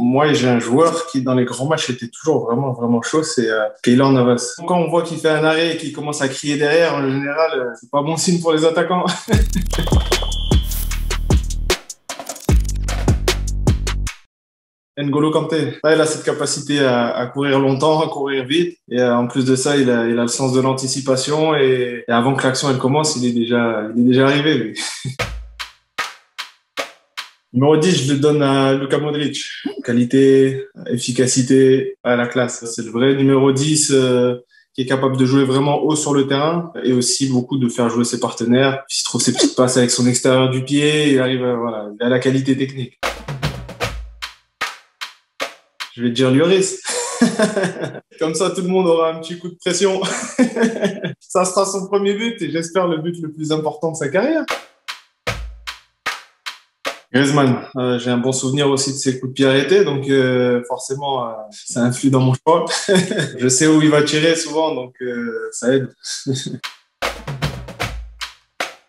Moi, j'ai un joueur qui, dans les grands matchs, était toujours vraiment, vraiment chaud, c'est Keylor Navas. Quand on voit qu'il fait un arrêt et qu'il commence à crier derrière, en général, c'est pas bon signe pour les attaquants. N'Golo Kanté, là, il a cette capacité à courir longtemps, à courir vite. Et en plus de ça, il a le sens de l'anticipation. Et avant que l'action elle commence, il est déjà arrivé, lui. Numéro 10, je le donne à Luka Modric. Qualité, efficacité, à la classe. C'est le vrai numéro 10 qui est capable de jouer vraiment haut sur le terrain et aussi beaucoup de faire jouer ses partenaires. S'il trouve ses petites passes avec son extérieur du pied, il arrive voilà, il a la qualité technique. Je vais te dire Lloris. Comme ça, tout le monde aura un petit coup de pression. Ça sera son premier but et j'espère le but le plus important de sa carrière. Griezmann, j'ai un bon souvenir aussi de ses coups de pied arrêtés, donc forcément, ça influe dans mon choix. Je sais où il va tirer souvent, donc ça aide.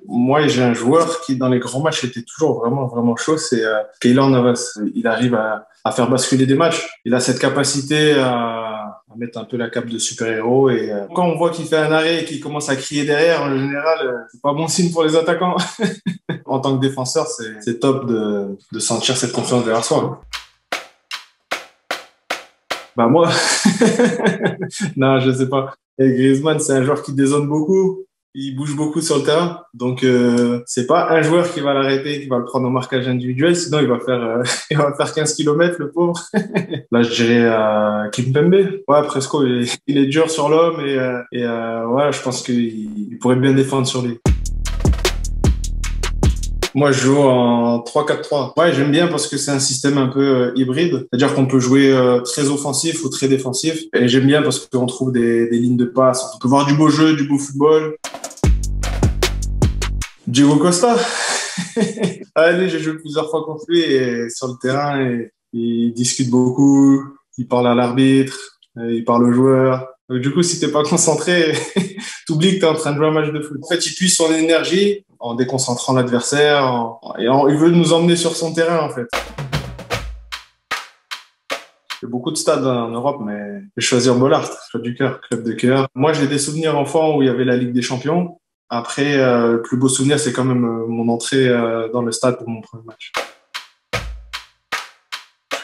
Moi, j'ai un joueur qui, dans les grands matchs, était toujours vraiment, vraiment chaud, c'est Keylor Navas. Il arrive à faire basculer des matchs. Il a cette capacité à mettre un peu la cape de super-héros. Et quand on voit qu'il fait un arrêt et qu'il commence à crier derrière, en général, c'est pas bon signe pour les attaquants. En tant que défenseur, c'est top de sentir cette confiance derrière soi. Bah moi, non, je sais pas. Et Griezmann, c'est un joueur qui dézone beaucoup. Il bouge beaucoup sur le terrain, donc c'est pas un joueur qui va l'arrêter, qui va le prendre au marquage individuel, sinon il va faire 15 km, le pauvre. Là, je dirais Kimpembe. Ouais, Presco, il est dur sur l'homme et ouais, je pense qu'il pourrait bien défendre sur lui. Moi, je joue en 3-4-3. Ouais, j'aime bien parce que c'est un système un peu hybride. C'est-à-dire qu'on peut jouer très offensif ou très défensif. Et j'aime bien parce qu'on trouve des lignes de passe. On peut voir du beau jeu, du beau football. Diego Costa. Allez, j'ai joué plusieurs fois contre lui et sur le terrain. Et il discute beaucoup. Il parle à l'arbitre. Il parle aux joueurs. Donc, du coup, si t'es pas concentré, t'oublies que t'es en train de jouer un match de foot. En fait, il puise son énergie en déconcentrant l'adversaire. Il veut nous emmener sur son terrain, en fait. Il y a beaucoup de stades en Europe, mais je vais choisir Bollaert, Club du cœur, club de cœur. Moi, j'ai des souvenirs enfants où il y avait la Ligue des Champions. Après, le plus beau souvenir, c'est quand même mon entrée dans le stade pour mon premier match.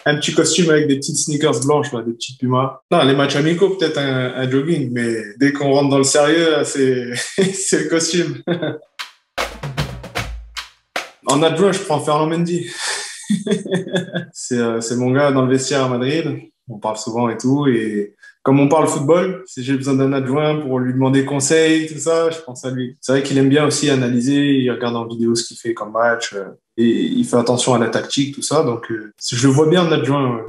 Un petit costume avec des petites sneakers blanches, là, des petites pumas. Non, les matchs amicaux, peut-être un jogging, mais dès qu'on rentre dans le sérieux, là, c'est le costume. En adjoint, je prends Ferland Mendy. C'est mon gars dans le vestiaire à Madrid. On parle souvent et tout. Et comme on parle football, si j'ai besoin d'un adjoint pour lui demander conseil, tout ça, je pense à lui. C'est vrai qu'il aime bien aussi analyser. Il regarde en vidéo ce qu'il fait comme match. Et il fait attention à la tactique, tout ça. Donc, je le vois bien en adjoint.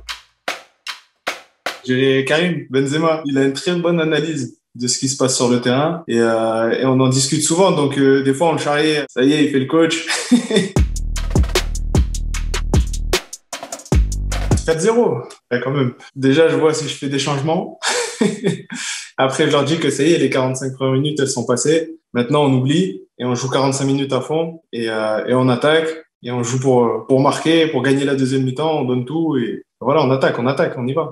J'ai Karim Benzema. Il a une très bonne analyse de ce qui se passe sur le terrain. Et on en discute souvent. Donc, des fois, on le charrie. Ça y est, il fait le coach. 4-0, ouais, quand même. Déjà, je vois si je fais des changements. Après, je leur dis que ça y est, les 45 premières minutes, elles sont passées. Maintenant, on oublie et on joue 45 minutes à fond et on attaque et on joue pour marquer, pour gagner la deuxième mi-temps. On donne tout et voilà, on attaque, on y va.